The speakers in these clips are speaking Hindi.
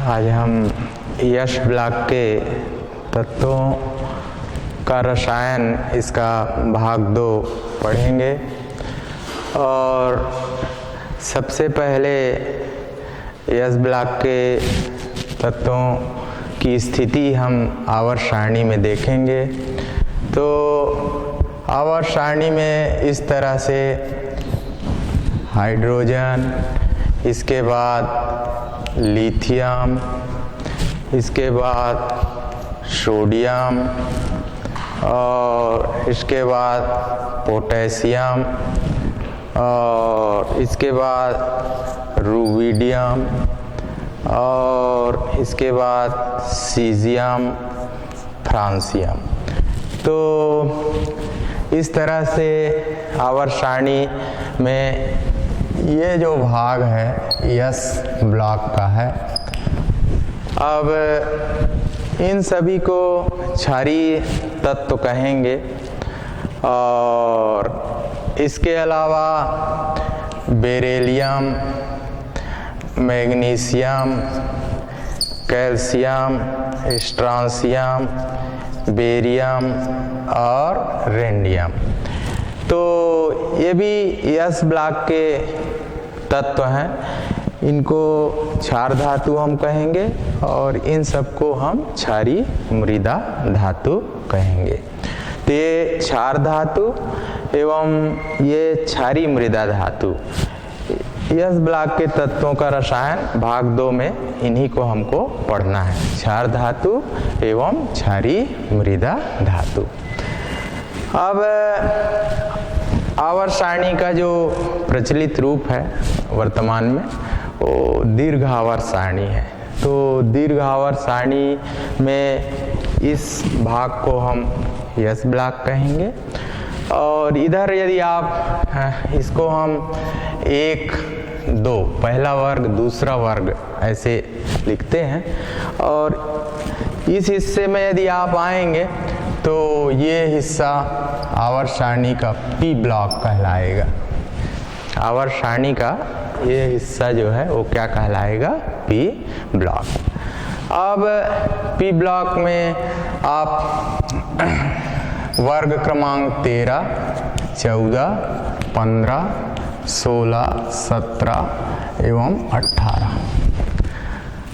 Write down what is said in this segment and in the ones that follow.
आज हम यश ब्लॉक के तत्वों का रसायन इसका भाग 2 पढ़ेंगे। और सबसे पहले यश ब्लॉक के तत्वों की स्थिति हम आवर्त सारणी में देखेंगे। तो आवर्त सारणी में इस तरह से हाइड्रोजन, इसके बाद लिथियम, इसके बाद सोडियम और इसके बाद पोटेशियम और इसके बाद रुबिडियम और इसके बाद सीजियम, फ्रांसियम। तो इस तरह से आवर्त सारणी में ये जो भाग है यश ब्लॉक का है। अब इन सभी को क्षारीय तत्व कहेंगे। और इसके अलावा beryllium, magnesium, calcium, strontium, barium और रेडियम, तो ये भी यश ब्लॉक के तत्व हैं। इनको क्षार धातु हम कहेंगे और इन सबको हम क्षारीय मृदा धातु कहेंगे। तो ये क्षार धातु एवं ये क्षारीय मृदा धातु यश ब्लॉक के तत्वों का रसायन भाग 2 में इन्हीं को हमको पढ़ना है, क्षार धातु एवं क्षारीय मृदा धातु। अब आवर्त सारणी का जो प्रचलित रूप है वर्तमान में वो दीर्घ आवर्त सारणी है। तो दीर्घ आवर्त सारणी में इस भाग को हम यश ब्लॉक कहेंगे। और इधर यदि आप इसको हम 1, 2 पहला वर्ग दूसरा वर्ग ऐसे लिखते हैं। और इस हिस्से में यदि आप आएंगे तो ये हिस्सा आवर्त सारणी का पी ब्लॉक कहलाएगा। आवर्त सारणी का ये हिस्सा जो है वो क्या कहलाएगा? P block. अब पी ब्लॉक में आप वर्ग क्रमांक 13, 14, 15, 16, 17 एवं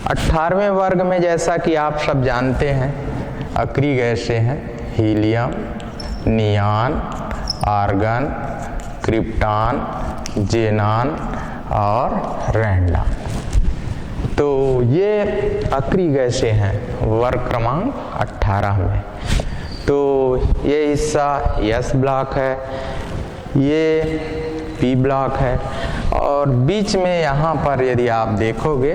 18वें वर्ग में जैसा कि आप सब जानते हैं अक्रिय गैसें हैं हीलियम, नियान, आर्गन, क्रिप्टॉन, जेनान और रैंडम। तो ये अक्रिय गैसें हैं वर्ग क्रमांक 18 में। तो ये हिस्सा यश ब्लॉक है, ये पी ब्लॉक है। और बीच में यहाँ पर यदि आप देखोगे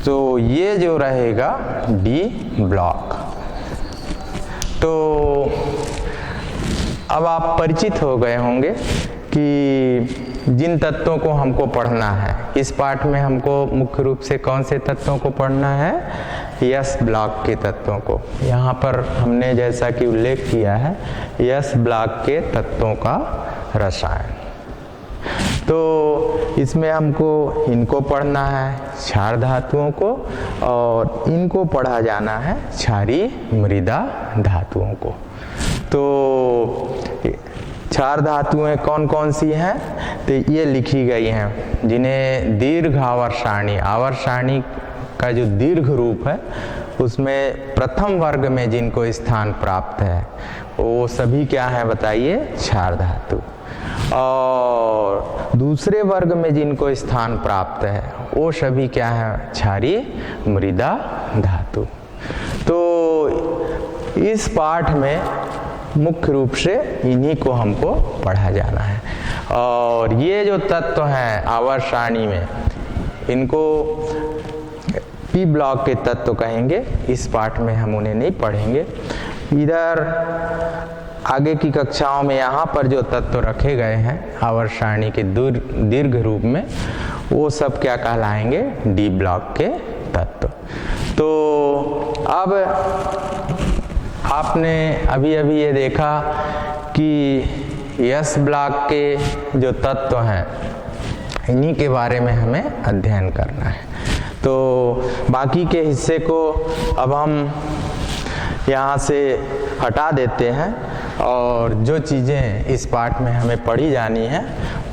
तो ये जो रहेगा डी ब्लॉक। तो अब आप परिचित हो गए होंगे कि जिन तत्वों को हमको पढ़ना है इस पाठ में हमको मुख्य रूप से कौन से तत्वों को पढ़ना है? यश ब्लॉक के तत्वों को। यहाँ पर हमने जैसा कि उल्लेख किया है यश ब्लॉक के तत्वों का रसायन। तो इसमें हमको इनको पढ़ना है क्षार धातुओं को और इनको पढ़ा जाना है क्षारीय मृदा धातुओं को। तो क्षार धातुएं कौन कौन सी हैं? तो ये लिखी गई हैं जिन्हें दीर्घ आवर्त सारणी का जो दीर्घ रूप है उसमें प्रथम वर्ग में जिनको स्थान प्राप्त है वो सभी क्या है बताइए? क्षार धातु। और दूसरे वर्ग में जिनको स्थान प्राप्त है वो सभी क्या है? क्षारीय मृदा धातु। तो इस पाठ में मुख्य रूप से इन्हीं को हमको पढ़ा जाना है। और ये जो तत्व हैं आवर्त सारणी में इनको पी ब्लॉक के तत्व कहेंगे। इस पाठ में हम उन्हें नहीं पढ़ेंगे। इधर आगे की कक्षाओं में यहाँ पर जो तत्व रखे गए हैं आवर्त सारणी के दीर्घ रूप में वो सब क्या कहलाएंगे? डी ब्लॉक के तत्व। तो अब आपने अभी ये देखा कि यश ब्लॉक के जो तत्व हैं इन्हीं के बारे में हमें अध्ययन करना है। तो बाकी के हिस्से को अब हम यहाँ से हटा देते हैं और जो चीज़ें इस पाठ में हमें पढ़ी जानी है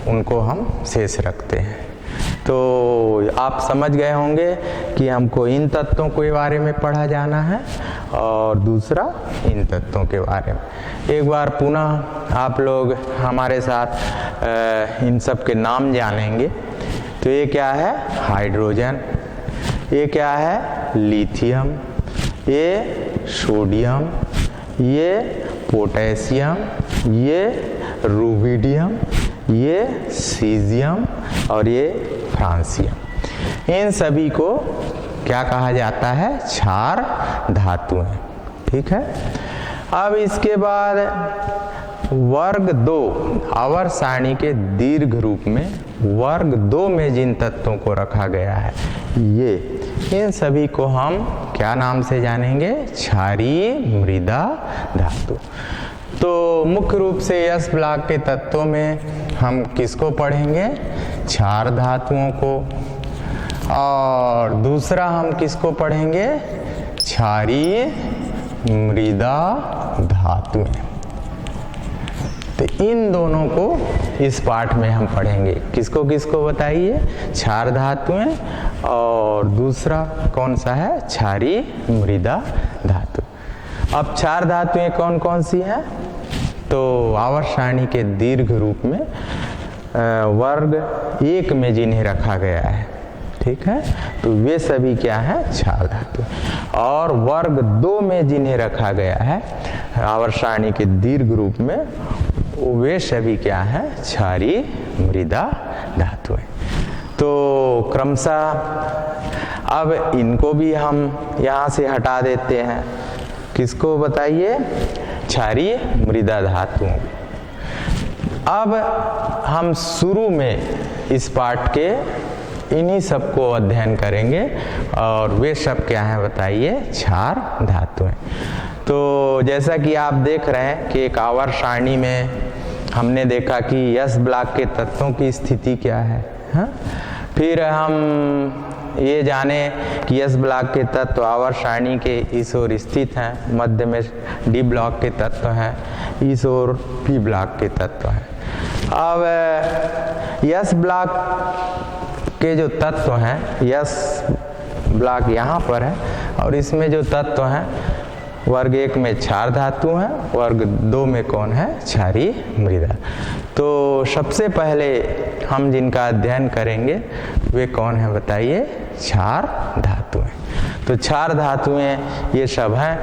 उनको हम शेष रखते हैं। तो आप समझ गए होंगे कि हमको इन तत्वों के बारे में पढ़ा जाना है और दूसरा इन तत्वों के बारे में। एक बार पुनः आप लोग हमारे साथ इन सब के नाम जानेंगे। तो ये क्या है? हाइड्रोजन। ये क्या है? लिथियम। ये सोडियम। ये पोटेशियम। ये रुबिडियम। ये सीजियम और ये फ्रांसियम। इन सभी को क्या कहा जाता है? क्षार धातुएं। ठीक है। अब इसके बाद वर्ग 2 आवर्त सारणी के दीर्घ रूप में वर्ग 2 में जिन तत्वों को रखा गया है ये, इन सभी को हम क्या नाम से जानेंगे? क्षारीय मृदा धातु। तो मुख्य रूप से यस ब्लॉक के तत्वों में हम किसको पढ़ेंगे? क्षार धातुओं को। और दूसरा हम किसको पढ़ेंगे? क्षारीय मृदा धातुएं। तो इन दोनों को इस पाठ में हम पढ़ेंगे। किसको किसको बताइए? क्षार धातुएं और दूसरा कौन सा है? क्षारीय मृदा धातु। अब क्षार धातुएं कौन कौन सी हैं? तो आवर्त सारणी के दीर्घ रूप में वर्ग 1 में जिन्हें रखा गया है, ठीक है, तो वे सभी क्या है? क्षार धातु। और वर्ग 2 में जिन्हें रखा गया है आवर्त सारणी के दीर्घ रूप में, वे सभी क्या है? क्षारीय मृदा धातुएं। तो क्रमशः अब इनको भी हम यहाँ से हटा देते हैं। किसको बताइए? क्षारीय मृदा धातुओं। अब हम शुरू में इस पाठ के इन्हीं सब को अध्ययन करेंगे और वे सब क्या हैं बताइए? क्षार धातुएं। तो जैसा कि आप देख रहे हैं कि एक आवर्त सारणी में हमने देखा कि यस ब्लॉक के तत्वों की स्थिति क्या है, हाँ? फिर हम ये जाने कि यस ब्लॉक के तत्व आवर्त सारणी के इस ओर स्थित हैं, मध्य में डी ब्लॉक के तत्व हैं, इस ओर पी ब्लॉक के तत्व हैं। अब यस ब्लॉक के जो तत्व हैं, यस ब्लॉक यहाँ पर है और इसमें जो तत्व हैं वर्ग 1 में क्षार धातु है, वर्ग 2 में कौन है? क्षारीय मृदा। तो सबसे पहले हम जिनका अध्ययन करेंगे वे कौन है बताइए? क्षार धातुएं। तो क्षार धातुएं ये सब हैं।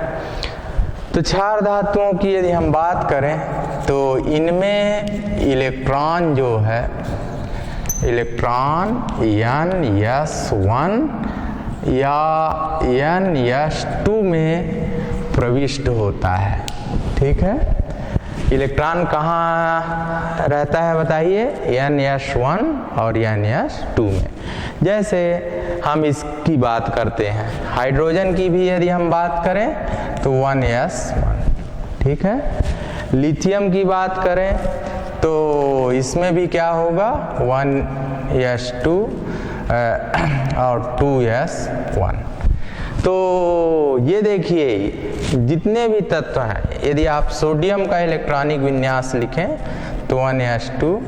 तो क्षार धातुओं की यदि हम बात करें तो इनमें इलेक्ट्रॉन जो है, इलेक्ट्रॉन N(S)(1) या N(S)(2) में प्रविष्ट होता है, ठीक है। इलेक्ट्रॉन कहाँ रहता है बताइए? N(S)(1) और N(S)(2) में। जैसे हम इसकी बात करते हैं, हाइड्रोजन की भी यदि हम बात करें तो 1s1, ठीक है। लिथियम की बात करें तो इसमें भी क्या होगा? 1s2 और 2s1। तो ये देखिए जितने भी तत्व हैं, यदि आप सोडियम का इलेक्ट्रॉनिक विन्यास लिखें तो 1s2,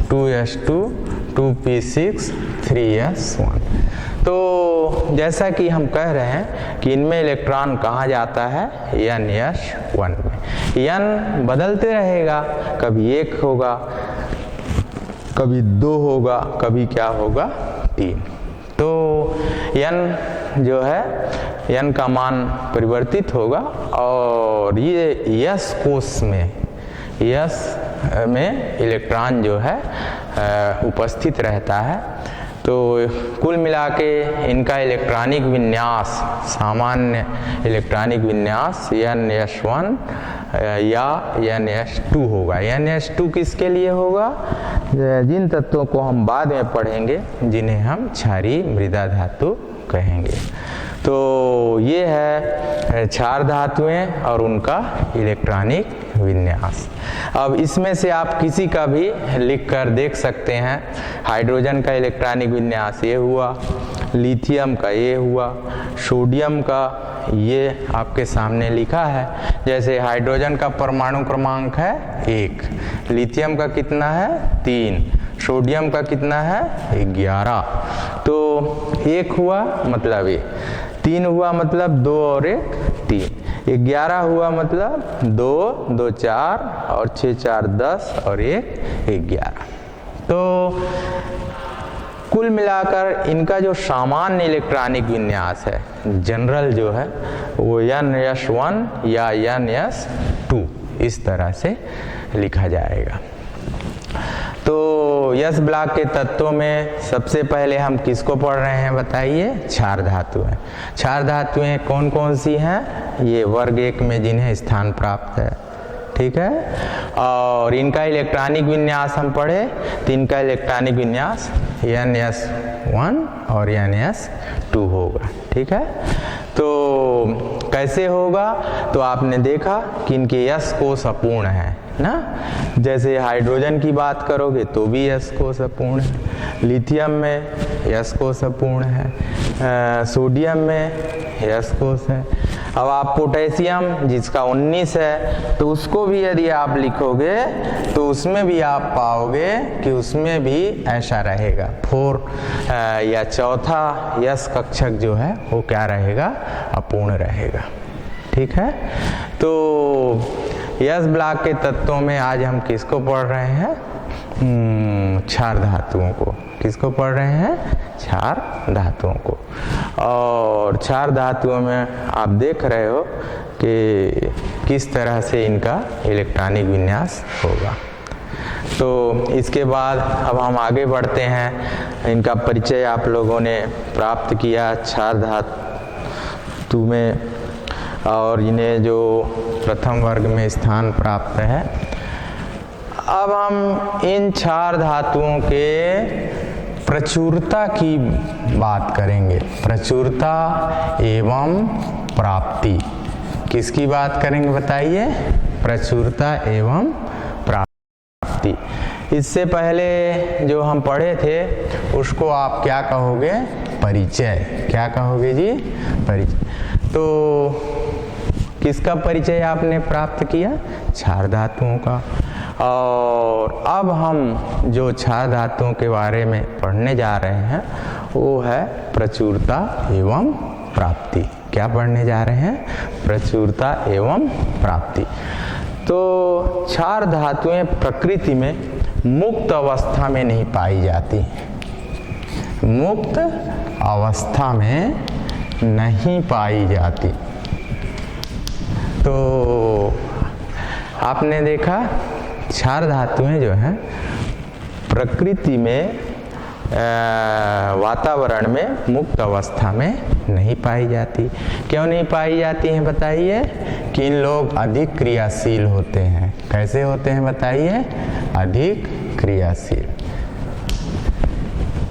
2s2, 2p6, 3s1। तो जैसा कि हम कह रहे हैं कि इनमें इलेक्ट्रॉन कहाँ जाता है? N(S)(1) में। N बदलते रहेगा, कभी 1 होगा, कभी 2 होगा, कभी क्या होगा? 3। तो N जो है, N का मान परिवर्तित होगा और ये S कोश में, S में इलेक्ट्रॉन जो है उपस्थित रहता है। तो कुल मिला के इनका इलेक्ट्रॉनिक विन्यास, सामान्य इलेक्ट्रॉनिक विन्यास N(S)(1) या N(S)(2) होगा। N(S)(2) किसके लिए होगा? जिन तत्वों को हम बाद में पढ़ेंगे, जिन्हें हम क्षारीय मृदा धातु कहेंगे। तो ये है क्षार धातुएं और उनका इलेक्ट्रॉनिक विन्यास। अब इसमें से आप किसी का भी लिख कर देख सकते हैं। हाइड्रोजन का इलेक्ट्रॉनिक विन्यास ये हुआ, लिथियम का ये हुआ, सोडियम का ये आपके सामने लिखा है। जैसे हाइड्रोजन का परमाणु क्रमांक है 1, लिथियम का कितना है 3, सोडियम का कितना है 11। तो 1 हुआ मतलब ये, 3 हुआ मतलब 2 और 1 3, 11 हुआ मतलब 2 2 4 और 6 4 10 और 1 11। तो कुल मिलाकर इनका जो सामान्य इलेक्ट्रॉनिक विन्यास है, जनरल जो है, वो NS1 या NS2 इस तरह से लिखा जाएगा। तो यस ब्लॉक के तत्वों में सबसे पहले हम किसको पढ़ रहे हैं बताइए? क्षार धातुएं। क्षार धातुएं कौन कौन सी हैं? ये वर्ग 1 में जिन्हें स्थान प्राप्त है, ठीक है। और इनका इलेक्ट्रॉनिक विन्यास हम पढ़े, तो इनका इलेक्ट्रॉनिक विन्यास NS1 और NS2 होगा, ठीक है। तो कैसे होगा? तो आपने देखा कि इनके यस कोश अपूर्ण है ना। जैसे हाइड्रोजन की बात करोगे तो भी यस कोश अपूर्ण है, लिथियम में यस कोश अपूर्ण है, सोडियम में यस कोश है। अब आप पोटेशियम जिसका 19 है, तो उसको भी यदि आप लिखोगे तो उसमें भी आप पाओगे कि उसमें भी ऐसा रहेगा, 4 या चौथा यस कक्षक जो है वो क्या रहेगा? अपूर्ण रहेगा, ठीक है। तो यस ब्लॉक के तत्वों में आज हम किसको पढ़ रहे हैं? क्षार धातुओं को। किसको पढ़ रहे हैं? क्षार धातुओं को। और क्षार धातुओं में आप देख रहे हो कि किस तरह से इनका इलेक्ट्रॉनिक विन्यास होगा। तो इसके बाद अब हम आगे बढ़ते हैं। इनका परिचय आप लोगों ने प्राप्त किया क्षार धातु में, और इन्हें जो प्रथम वर्ग में स्थान प्राप्त है। अब हम इन क्षार धातुओं के प्रचुरता की बात करेंगे। प्रचुरता एवं प्राप्ति। किसकी बात करेंगे बताइए? प्रचुरता एवं प्राप्ति। इससे पहले जो हम पढ़े थे उसको आप क्या कहोगे? परिचय। क्या कहोगे जी? परिचय। तो किसका परिचय आपने प्राप्त किया? क्षार धातुओं का। और अब हम जो क्षार धातुओं के बारे में पढ़ने जा रहे हैं वो है प्रचुरता एवं प्राप्ति। क्या पढ़ने जा रहे हैं? प्रचुरता एवं प्राप्ति। तो क्षार धातुएं प्रकृति में मुक्त अवस्था में नहीं पाई जाती, मुक्त अवस्था में नहीं पाई जाती। तो आपने देखा क्षार धातुएं जो हैं प्रकृति में वातावरण में मुक्त अवस्था में नहीं पाई जाती। क्यों नहीं पाई जाती हैं बताइए? कि इन लोग अधिक क्रियाशील होते हैं। कैसे होते हैं बताइए? अधिक क्रियाशील।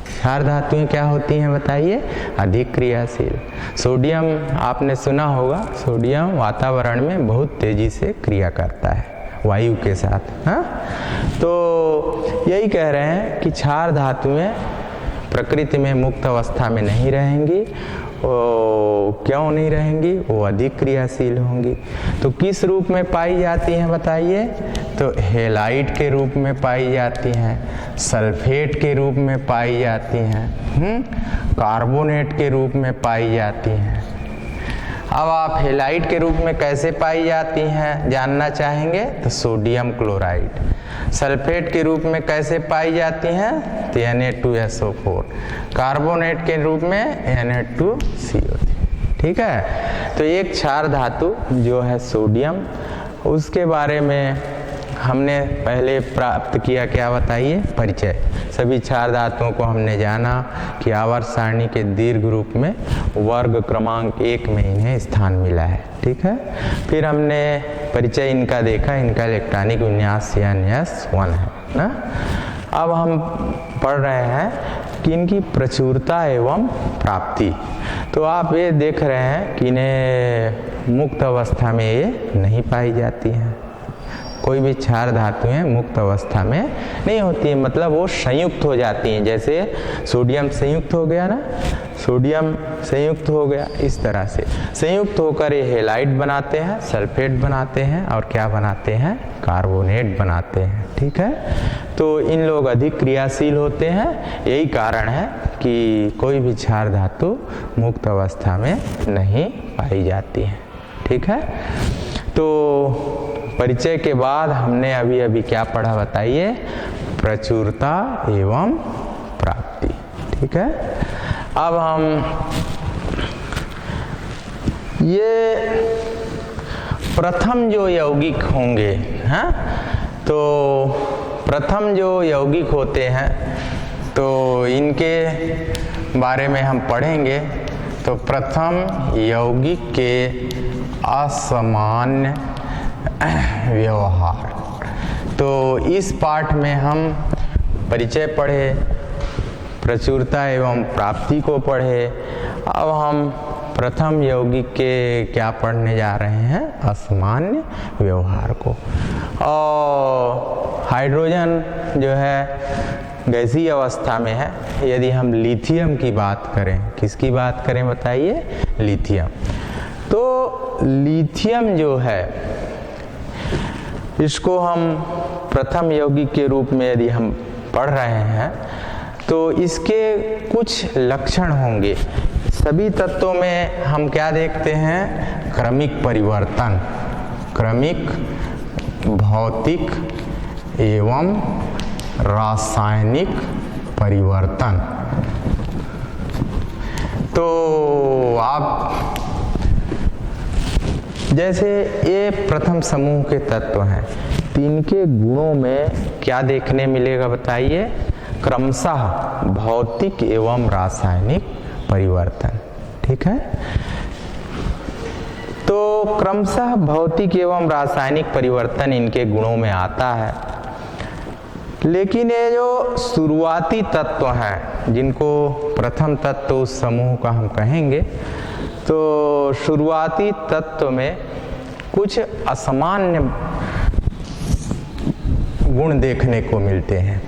क्षार धातुएं क्या होती हैं बताइए? अधिक क्रियाशील। सोडियम आपने सुना होगा, सोडियम वातावरण में बहुत तेजी से क्रिया करता है वायु के साथ, हाँ। तो यही कह रहे हैं कि क्षार धातुएं प्रकृति में मुक्त अवस्था में नहीं रहेंगी। क्यों नहीं रहेंगी? वो अधिक क्रियाशील होंगी। तो किस रूप में पाई जाती हैं बताइए? तो हेलाइट के रूप में पाई जाती हैं, सल्फेट के रूप में पाई जाती हैं, कार्बोनेट के रूप में पाई जाती हैं। अब आप हेलाइट के रूप में कैसे पाई जाती हैं जानना चाहेंगे तो सोडियम क्लोराइड। सल्फेट के रूप में कैसे पाई जाती हैं तो Na2SO4। कार्बोनेट के रूप में Na2CO3। ठीक है। तो एक क्षार धातु जो है सोडियम, उसके बारे में हमने पहले प्राप्त किया। क्या बताइए? परिचय। सभी क्षार धातुओं को हमने जाना कि आवर्त सारणी के दीर्घ रूप में वर्ग क्रमांक 1 में इन्हें स्थान मिला है। ठीक है। फिर हमने परिचय इनका देखा, इनका इलेक्ट्रॉनिक विन्यास NS1 है ना। अब हम पढ़ रहे हैं कि इनकी प्रचुरता एवं प्राप्ति। तो आप ये देख रहे हैं कि इन्हें मुक्त अवस्था में ये नहीं पाई जाती हैं। कोई भी क्षार धातुएं मुक्त अवस्था में नहीं होती है, मतलब वो संयुक्त हो जाती हैं। जैसे सोडियम संयुक्त हो गया ना, सोडियम संयुक्त हो गया, इस तरह से संयुक्त होकर ये हेलाइड बनाते हैं, सल्फेट बनाते हैं और क्या बनाते हैं, कार्बोनेट बनाते हैं। ठीक है, तो इन लोग अधिक क्रियाशील होते हैं। यही कारण है कि कोई भी क्षार धातु मुक्त अवस्था में नहीं पाई जाती है। ठीक है, तो परिचय के बाद हमने अभी अभी क्या पढ़ा बताइए, प्रचुरता एवं प्राप्ति। ठीक है, अब हम ये प्रथम जो यौगिक होंगे, हैं, तो प्रथम जो यौगिक होते हैं तो इनके बारे में हम पढ़ेंगे। तो प्रथम यौगिक के असामान्य व्यवहार, तो इस पाठ में हम परिचय पढ़े, प्रचुरता एवं प्राप्ति को पढ़े। अब हम प्रथम यौगिक के क्या पढ़ने जा रहे हैं, असामान्य व्यवहार को। और हाइड्रोजन जो है गैसीय अवस्था में है। यदि हम लिथियम की बात करें, किसकी बात करें बताइए, लिथियम। तो लिथियम जो है इसको हम प्रथम यौगिक के रूप में यदि हम पढ़ रहे हैं तो इसके कुछ लक्षण होंगे। सभी तत्वों में हम क्या देखते हैं, क्रमिक परिवर्तन, क्रमिक भौतिक एवं रासायनिक परिवर्तन। तो आप जैसे ये प्रथम समूह के तत्व हैं, तो इनके गुणों में क्या देखने मिलेगा बताइए, क्रमशः भौतिक एवं रासायनिक परिवर्तन। ठीक है, तो क्रमशः भौतिक एवं रासायनिक परिवर्तन इनके गुणों में आता है। लेकिन ये जो शुरुआती तत्व हैं, जिनको प्रथम तत्व उस समूह का हम कहेंगे, तो शुरुआती तत्व में कुछ असामान्य गुण देखने को मिलते हैं,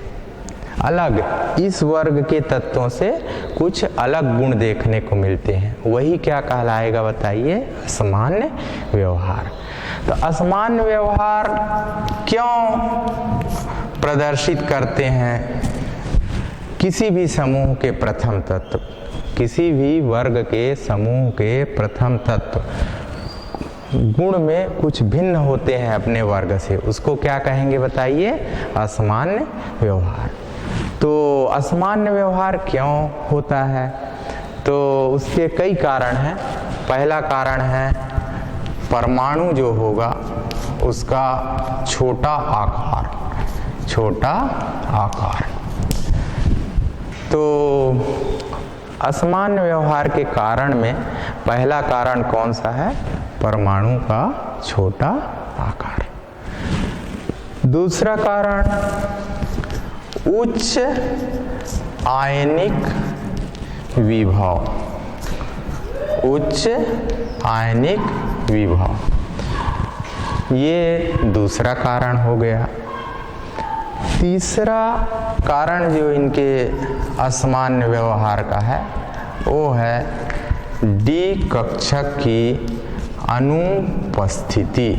अलग, इस वर्ग के तत्वों से कुछ अलग गुण देखने को मिलते हैं। वही क्या कहलाएगा बताइए, असामान्य व्यवहार। तो असामान्य व्यवहार क्यों प्रदर्शित करते हैं किसी भी समूह के प्रथम तत्व, किसी भी वर्ग के समूह के प्रथम तत्व गुण में कुछ भिन्न होते हैं अपने वर्ग से, उसको क्या कहेंगे बताइए, असामान्य व्यवहार। तो असामान्य व्यवहार क्यों होता है, तो उसके कई कारण हैं। पहला कारण है परमाणु जो होगा उसका छोटा आकार, छोटा आकार। तो असामान्य व्यवहार के कारण में पहला कारण कौन सा है, परमाणु का छोटा आकार। दूसरा कारण उच्च आयनिक विभव, उच्च आयनिक विभव, ये दूसरा कारण हो गया। तीसरा कारण जो इनके असामान्य व्यवहार का है वो है डी कक्षक की अनुपस्थिति।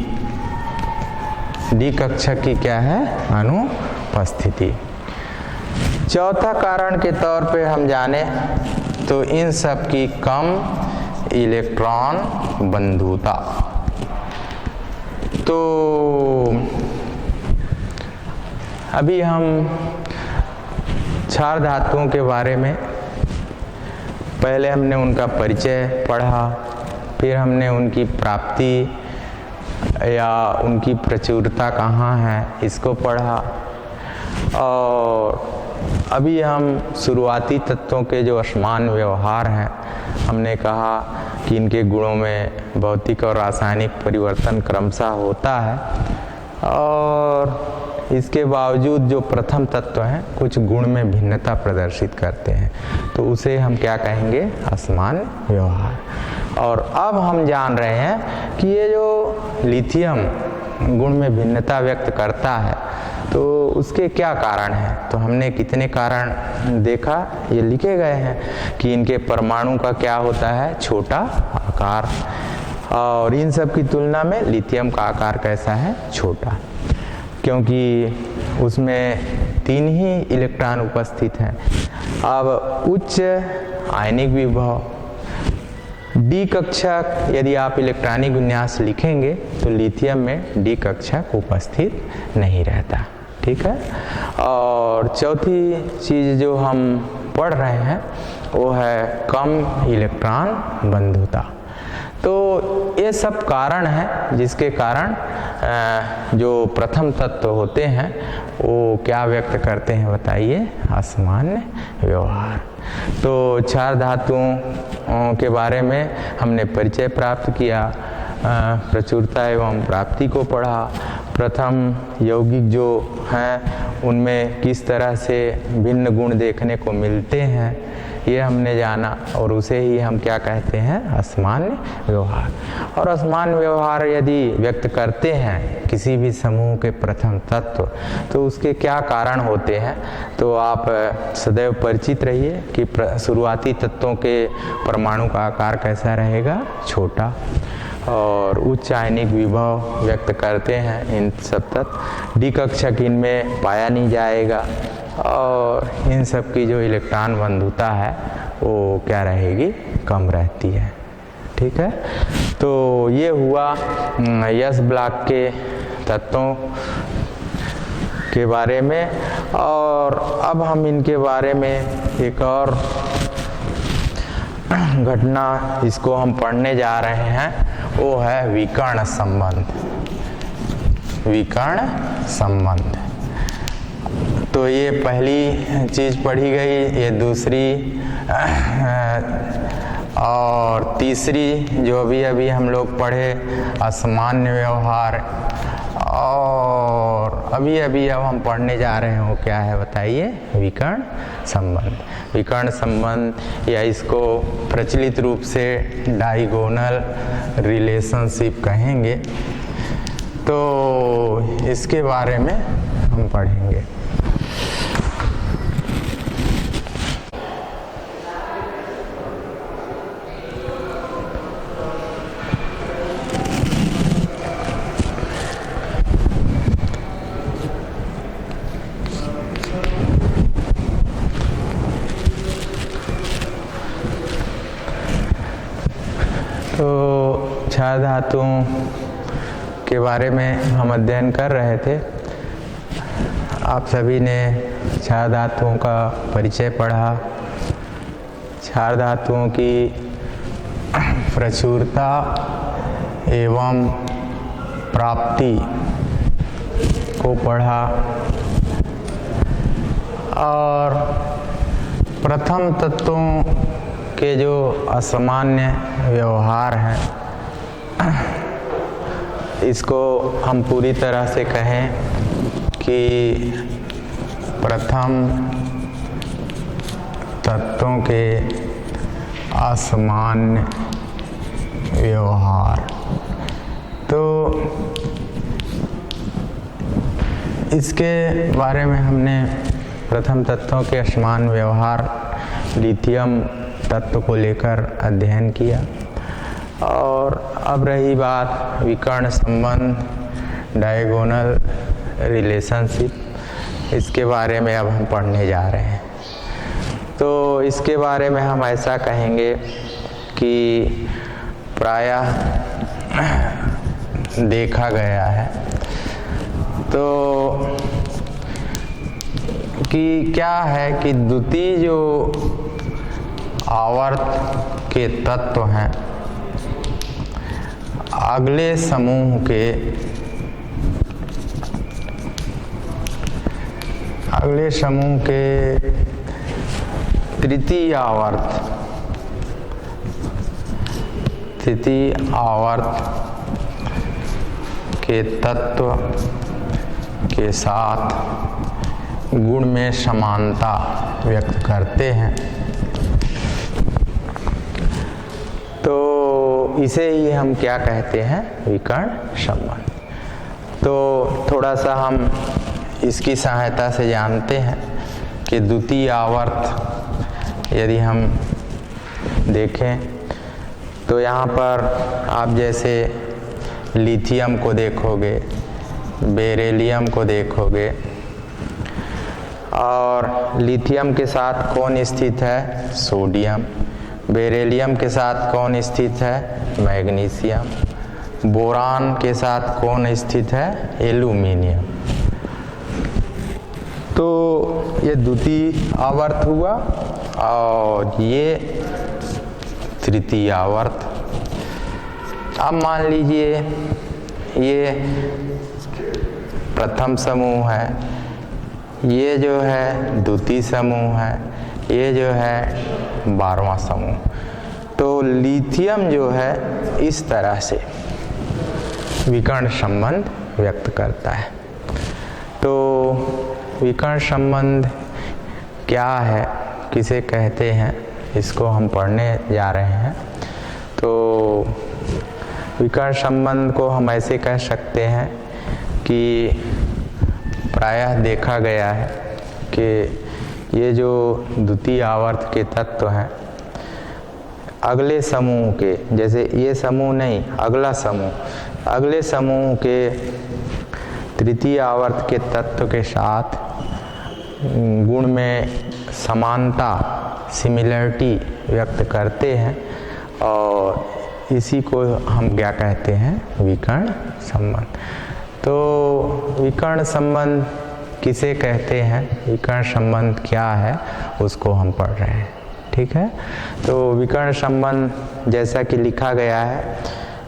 डी कक्षक की क्या है, अनुपस्थिति। चौथा कारण के तौर पे हम जाने तो इन सब की कम इलेक्ट्रॉन बंधुता। तो अभी हम क्षार धातुओं के बारे में पहले हमने उनका परिचय पढ़ा, फिर हमने उनकी प्राप्ति या उनकी प्रचुरता कहाँ है इसको पढ़ा, और अभी हम शुरुआती तत्वों के जो असमान व्यवहार हैं हमने कहा कि इनके गुणों में भौतिक और रासायनिक परिवर्तन क्रमशः होता है, और इसके बावजूद जो प्रथम तत्व हैं कुछ गुण में भिन्नता प्रदर्शित करते हैं, तो उसे हम क्या कहेंगे, असामान्य व्यवहार। और अब हम जान रहे हैं कि ये जो लिथियम गुण में भिन्नता व्यक्त करता है, तो उसके क्या कारण हैं? तो हमने कितने कारण देखा, ये लिखे गए हैं कि इनके परमाणु का क्या होता है, छोटा आकार, और इन सब की तुलना में लिथियम का आकार कैसा है, छोटा, क्योंकि उसमें 3 ही इलेक्ट्रॉन उपस्थित हैं। अब उच्च आयनिक विभव डी कक्षक, यदि आप इलेक्ट्रॉनिक विन्यास लिखेंगे तो लिथियम में डी कक्षक उपस्थित नहीं रहता, ठीक है। और चौथी चीज़ जो हम पढ़ रहे हैं वो है कम इलेक्ट्रॉन बंधुता। तो ये सब कारण हैं जिसके कारण जो प्रथम तत्व होते हैं वो क्या व्यक्त करते हैं, बताइए, असामान्य व्यवहार। तो 4 धातुओं के बारे में हमने परिचय प्राप्त किया, प्रचुरता एवं प्राप्ति को पढ़ा, प्रथम यौगिक जो हैं उनमें किस तरह से भिन्न गुण देखने को मिलते हैं ये हमने जाना, और उसे ही हम क्या कहते हैं, असामान्य व्यवहार। और असामान्य व्यवहार यदि व्यक्त करते हैं किसी भी समूह के प्रथम तत्व, तो उसके क्या कारण होते हैं, तो आप सदैव परिचित रहिए कि शुरुआती तत्वों के परमाणु का आकार कैसा रहेगा, छोटा, और उच्च आयनिक विभव व्यक्त करते हैं इन सब तत्व, डी कक्षक इनमें पाया नहीं जाएगा, और इन सब की जो इलेक्ट्रॉन बंधुता है वो क्या रहेगी, कम रहती है, ठीक है। तो ये हुआ यस ब्लॉक के तत्वों के बारे में, और अब हम इनके बारे में एक और घटना इसको हम पढ़ने जा रहे हैं, वो है विकर्ण संबंध। विकर्ण संबंध, तो ये पहली चीज़ पढ़ी गई, ये दूसरी और तीसरी जो अभी हम लोग पढ़े असामान्य व्यवहार, और अभी अब हम पढ़ने जा रहे हैं वो क्या है, बताइए, विकर्ण संबंध। विकर्ण संबंध या इसको प्रचलित रूप से डायगोनल रिलेशनशिप कहेंगे, तो इसके बारे में हम पढ़ेंगे। तो 4 धातुओं के बारे में हम अध्ययन कर रहे थे। आप सभी ने 4 धातुओं का परिचय पढ़ा, 4 धातुओं की प्रचुरता एवं प्राप्ति को पढ़ा, और प्रथम तत्वों के जो असामान्य व्यवहार हैं इसको हम पूरी तरह से कहें कि प्रथम तत्वों के असामान्य व्यवहार। तो इसके बारे में हमने प्रथम तत्वों के असामान्य व्यवहार लिथियम तत्व को लेकर अध्ययन किया, और अब रही बात विकर्ण संबंध, डायगोनल रिलेशनशिप, इसके बारे में अब हम पढ़ने जा रहे हैं। तो इसके बारे में हम ऐसा कहेंगे कि प्रायः देखा गया है तो कि क्या है कि द्वितीय जो आवर्त के तत्व हैं अगले समूह के तृतीय आवर्त के तत्व के साथ गुण में समानता व्यक्त करते हैं। तो इसे ही हम क्या कहते हैं, विकर्ण संबंध। तो थोड़ा सा हम इसकी सहायता से जानते हैं कि द्वितीय आवर्त यदि हम देखें तो यहाँ पर आप जैसे लिथियम को देखोगे, बेरिलियम को देखोगे, और लिथियम के साथ कौन स्थित है? सोडियम। बेरिलियम के साथ कौन स्थित है? मैग्नीशियम। बोरान के साथ कौन स्थित है? एल्यूमिनियम। तो ये द्वितीय आवर्त हुआ और ये तृतीय आवर्त। अब मान लीजिए ये प्रथम समूह है, ये जो है द्वितीय समूह है, ये जो है 12वां समूह। तो लिथियम जो है इस तरह से विकर्ण संबंध व्यक्त करता है। तो विकर्ण संबंध क्या है, किसे कहते हैं, इसको हम पढ़ने जा रहे हैं। तो विकर्ण संबंध को हम ऐसे कह सकते हैं कि प्रायः देखा गया है कि ये जो द्वितीय आवर्त के तत्व हैं, अगले समूह के, जैसे ये समूह नहीं, अगला समूह, अगले समूह के तृतीय आवर्त के तत्व के साथ गुण में समानता, सिमिलरिटी व्यक्त करते हैं, और इसी को हम क्या कहते हैं? विकर्ण संबंध। तो विकर्ण संबंध किसे कहते हैं, विकर्ण संबंध क्या है, उसको हम पढ़ रहे हैं। ठीक है। तो विकर्ण संबंध जैसा कि लिखा गया है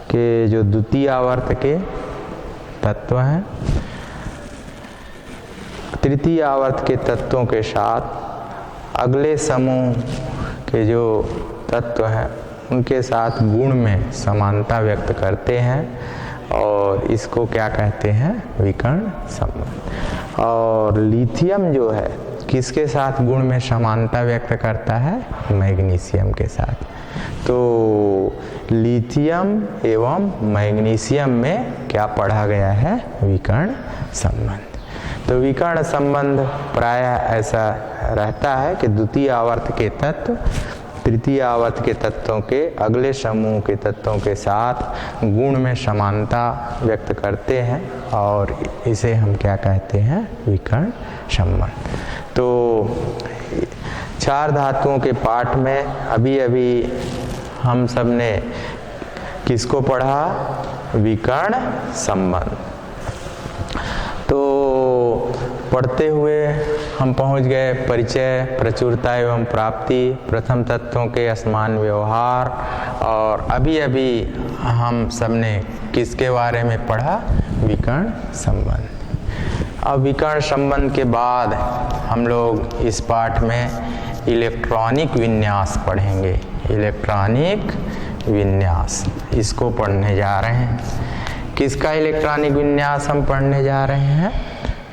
कि जो द्वितीय आवर्त के तत्व हैं, तृतीय आवर्त के तत्वों के साथ अगले समूह के जो तत्व हैं उनके साथ गुण में समानता व्यक्त करते हैं, और इसको क्या कहते हैं? विकर्ण संबंध। और लिथियम जो है किसके साथ गुण में समानता व्यक्त करता है? मैग्नीशियम के साथ। तो लिथियम एवं मैग्नीशियम में क्या पढ़ा गया है? विकर्ण संबंध। तो विकर्ण संबंध प्रायः ऐसा रहता है कि द्वितीय आवर्त के तत्व तृतीय आवर्त के तत्वों के अगले समूह के तत्वों के साथ गुण में समानता व्यक्त करते हैं, और इसे हम क्या कहते हैं? विकर्ण संबंध। तो 4 धातुओं के पाठ में अभी अभी हम सब ने किसको पढ़ा? विकर्ण संबंध। तो पढ़ते हुए हम पहुंच गए परिचय, प्रचुरता एवं प्राप्ति, प्रथम तत्वों के असमान व्यवहार, और अभी अभी हम सबने किसके बारे में पढ़ा? विकर्ण संबंध। अब विकर्ण संबंध के बाद हम लोग इस पाठ में इलेक्ट्रॉनिक विन्यास पढ़ेंगे। इलेक्ट्रॉनिक विन्यास, इसको पढ़ने जा रहे हैं। किसका इलेक्ट्रॉनिक विन्यास हम पढ़ने जा रहे हैं?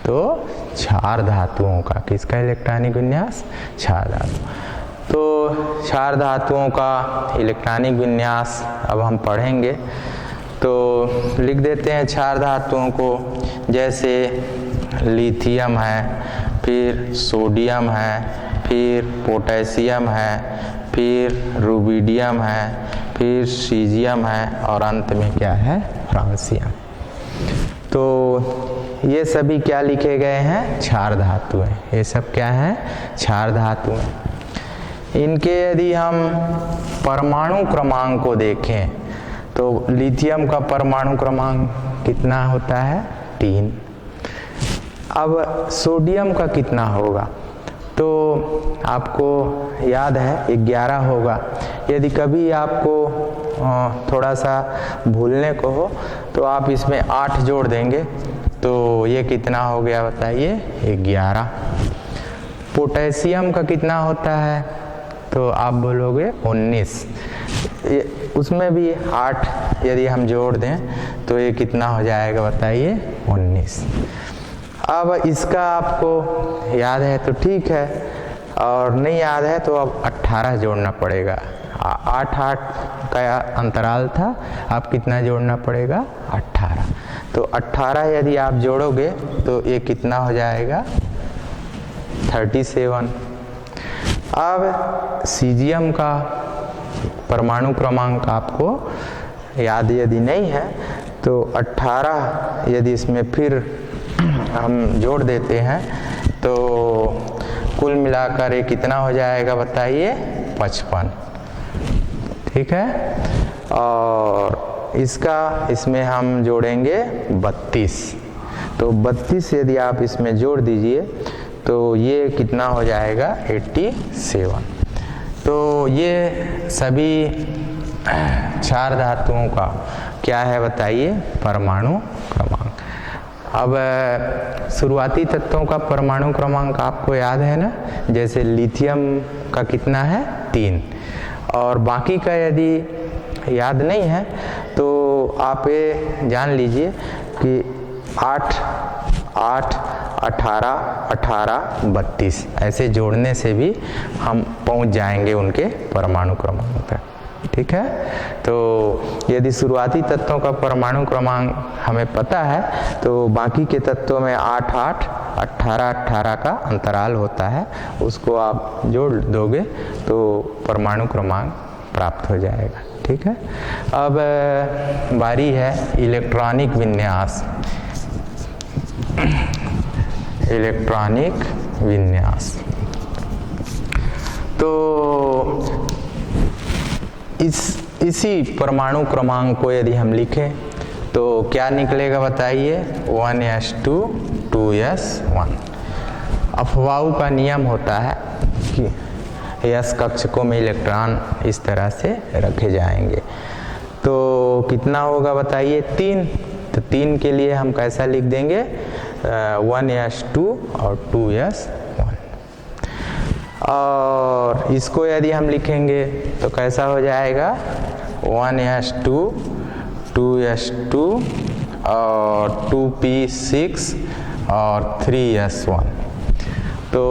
तो 4 धातुओं का। किसका इलेक्ट्रॉनिक विन्यास? 4 धातु। तो 4 धातुओं का इलेक्ट्रॉनिक विन्यास अब हम पढ़ेंगे। तो लिख देते हैं 4 धातुओं को, जैसे लिथियम है, फिर सोडियम है, फिर पोटेशियम है, फिर रुबिडियम है, फिर सीजियम है, और अंत में क्या है? फ्रांसियम। तो ये सभी क्या लिखे गए हैं? 4 धातुएं। ये सब क्या हैं? 4 धातुएं। इनके यदि हम परमाणु क्रमांक को देखें तो लिथियम का परमाणु क्रमांक कितना होता है? 3। अब सोडियम का कितना होगा? तो आपको याद है 11 होगा। यदि कभी आपको थोड़ा सा भूलने को हो तो आप इसमें 8 जोड़ देंगे, तो ये कितना हो गया बताइए? 11। पोटेशियम का कितना होता है? तो आप बोलोगे 19। उसमें भी 8 यदि हम जोड़ दें तो ये कितना हो जाएगा बताइए? 19। अब इसका आपको याद है तो ठीक है, और नहीं याद है तो अब 18 जोड़ना पड़ेगा। 8 8 का अंतराल था, अब कितना जोड़ना पड़ेगा 18। तो 18 यदि आप जोड़ोगे तो ये कितना हो जाएगा 37। अब सीजियम का परमाणु क्रमांक आपको याद यदि नहीं है तो 18 यदि इसमें फिर हम जोड़ देते हैं तो कुल मिलाकर ये कितना हो जाएगा बताइए 55। ठीक है, और इसमें हम जोड़ेंगे 32। तो 32 यदि आप इसमें जोड़ दीजिए तो ये कितना हो जाएगा 87। तो ये सभी 4 धातुओं का क्या है बताइए परमाणु क्रमांक। अब शुरुआती तत्वों का परमाणु क्रमांक आपको याद है ना, जैसे लिथियम का कितना है 3, और बाकी का यदि याद नहीं है तो आप ये जान लीजिए कि 8, 8, 18, 18, 32 ऐसे जोड़ने से भी हम पहुंच जाएंगे उनके परमाणु क्रमांक तक। ठीक है, तो यदि शुरुआती तत्वों का परमाणु क्रमांक हमें पता है तो बाकी के तत्वों में 8, 8, 18, 18 का अंतराल होता है, उसको आप जोड़ दोगे तो परमाणु क्रमांक प्राप्त हो जाएगा। ठीक है, अब बारी है इलेक्ट्रॉनिक विन्यास। इलेक्ट्रॉनिक विन्यास तो इसी परमाणु क्रमांक को यदि हम लिखें तो क्या निकलेगा बताइए 1s2 2s1। अफवाऊ का नियम होता है कि s कक्षकों में इलेक्ट्रॉन इस तरह से रखे जाएंगे। तो कितना होगा बताइए 3। तो 3 के लिए हम कैसा लिख देंगे 1s2 और 2s1। और इसको यदि हम लिखेंगे तो कैसा हो जाएगा 1s2 2s2 और 2p6 और 3s1। तो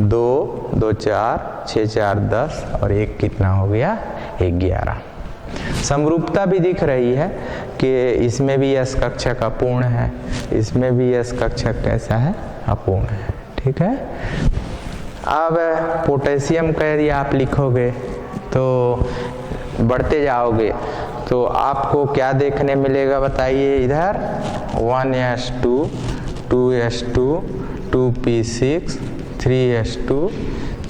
2, 2, 4, 6, 4, 10 और 1 कितना हो गया 11। समरूपता भी दिख रही है कि इसमें भी s कक्षक अपूर्ण है, इसमें भी s कक्षक कैसा है अपूर्ण है। ठीक है, अब पोटेशियम का यदि आप लिखोगे तो बढ़ते जाओगे तो आपको क्या देखने मिलेगा बताइए इधर 1s2 2s2 2p6 3s2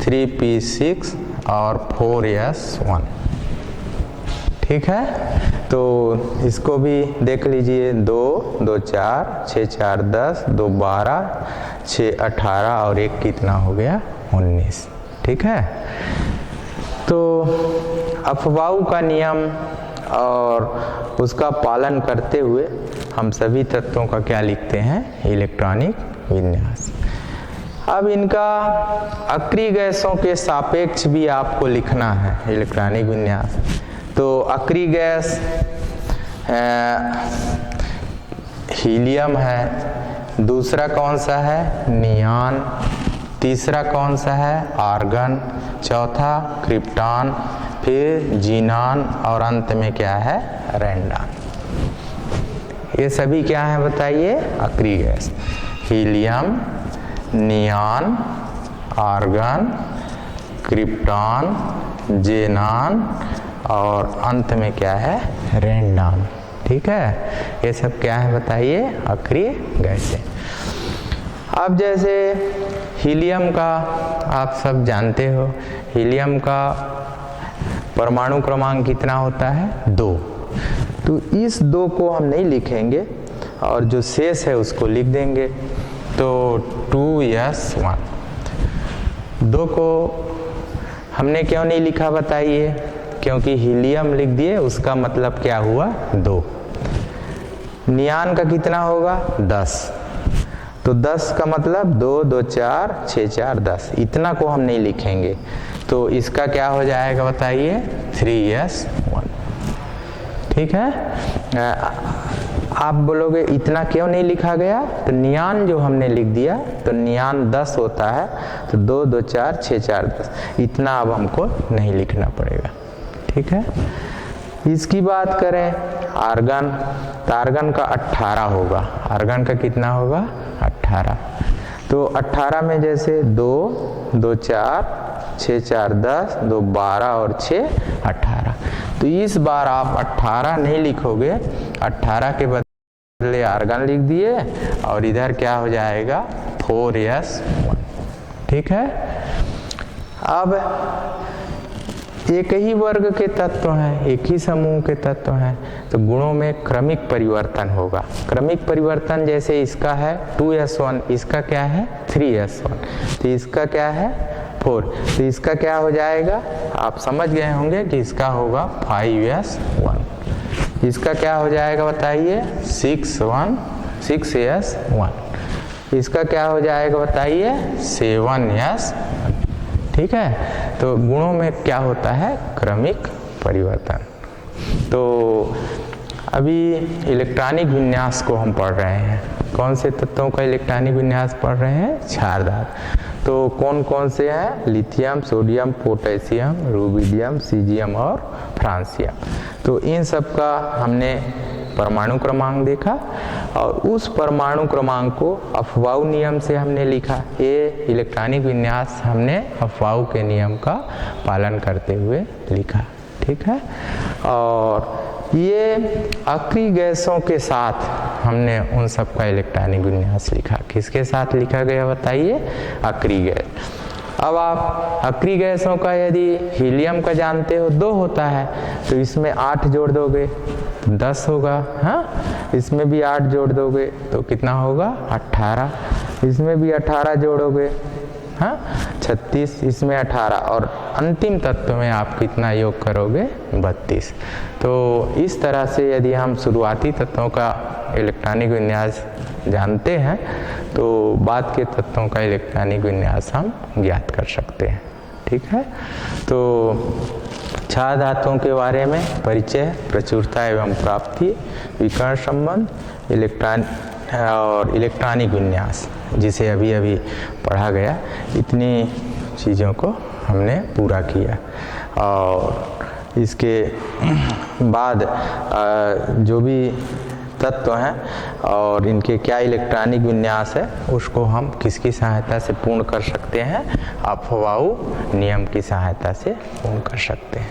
3p6 और 4s1। ठीक है, तो इसको भी देख लीजिए 2, 2, 4, 6, 4, 10 2, 12 6, 18 और 1 कितना हो गया 19। ठीक है, तो अफवाऊ का नियम और उसका पालन करते हुए हम सभी तत्वों का क्या लिखते हैं इलेक्ट्रॉनिक विन्यास। अब इनका अक्रिय गैसों के सापेक्ष भी आपको लिखना है इलेक्ट्रॉनिक विन्यास। तो अक्रिय गैस हीलियम है, दूसरा कौन सा है नियान, तीसरा कौन सा है आर्गन, चौथा क्रिप्टॉन, फिर जीनान और अंत में क्या है रेंडान। ये सभी क्या है बताइए अक्रिय गैस। हीलियम, नियान, आर्गन, क्रिप्टॉन, जेनान और अंत में क्या है रेंडान। ठीक है, ये सब क्या है बताइए अक्रिय गैसें। अब जैसे हीलियम का आप सब जानते हो, हीलियम का परमाणु क्रमांक कितना होता है 2। तो इस 2 को हम नहीं लिखेंगे और जो शेष है उसको लिख देंगे। तो 2s1। 2 को हमने क्यों नहीं लिखा बताइए, क्योंकि हीलियम लिख दिए उसका मतलब क्या हुआ 2। नियान का कितना होगा 10, तो 10 का मतलब 2, 2, 4, 6, 4, 10 इतना को हम नहीं लिखेंगे। तो इसका क्या हो जाएगा बताइए 3s1। ठीक है, आप बोलोगे इतना क्यों नहीं लिखा गया, तो नियान जो हमने लिख दिया तो नियान 10 होता है, तो 2, 2, 4, 6, 4, 10 इतना अब हमको नहीं लिखना पड़ेगा। ठीक है। इसकी बात करें आर्गन, तो आर्गन का 18 होगा। आर्गन का कितना होगा? 18। तो 18 में जैसे 2 2 4 6 4 10, 2 12 और 6 18। तो इस बार आप 18 नहीं लिखोगे, 18 के बदले आर्गन लिख दिए और इधर क्या हो जाएगा? 4s1। ठीक है। अब एक ही वर्ग के तत्व हैं, एक ही समूह के तत्व हैं, तो गुणों में क्रमिक परिवर्तन होगा। क्रमिक परिवर्तन जैसे इसका है 2s1, इसका क्या है? 3s1, तो इसका क्या है? 4, तो इसका क्या हो जाएगा? आप समझ गए होंगे कि इसका होगा 5s1। इसका क्या हो जाएगा बताइए? 6s1। इसका क्या हो जाएगा बताइए? 7s। ठीक है। तो गुणों में क्या होता है? क्रमिक परिवर्तन। तो अभी इलेक्ट्रॉनिक विन्यास को हम पढ़ रहे हैं। कौन से तत्वों का इलेक्ट्रॉनिक विन्यास पढ़ रहे हैं? क्षारधातु। तो कौन कौन से हैं? Lithium, sodium, potassium, rubidium, caesium और फ्रांसियम। तो इन सब का हमने परमाणु क्रमांक देखा और उस परमाणु क्रमांक को अफबाउ नियम से हमने लिखा। ये इलेक्ट्रॉनिक विन्यास हमने अफबाउ के नियम का पालन करते हुए लिखा। ठीक है। और ये अक्रिय गैसों के साथ हमने उन सब का इलेक्ट्रॉनिक विन्यास लिखा। किसके साथ लिखा गया बताइए? अक्रिय गैस। अब आप अक्रिय गैसों का यदि हीलियम का जानते हो 2 होता है, तो इसमें 8 जोड़ दोगे तो 10 होगा। हाँ, इसमें भी 8 जोड़ दोगे तो कितना होगा? 18। इसमें भी 18 जोड़ोगे, हाँ 36, इसमें 18 और अंतिम तत्व में आप कितना योग करोगे? 32। तो इस तरह से यदि हम शुरुआती तत्वों का इलेक्ट्रॉनिक विन्यास जानते हैं तो बाद के तत्वों का इलेक्ट्रॉनिक विन्यास हम ज्ञात कर सकते हैं। ठीक है। तो क्षार धातुओं के बारे में परिचय, प्रचुरता एवं प्राप्ति, विकर्ण संबंध, इलेक्ट्रॉनिक विन्यास जिसे अभी अभी पढ़ा गया, इतनी चीज़ों को हमने पूरा किया। और इसके बाद जो भी तत्व हैं और इनके क्या इलेक्ट्रॉनिक विन्यास है उसको हम किसकी सहायता से पूर्ण कर सकते हैं? अफबाउ नियम की सहायता से पूर्ण कर सकते हैं।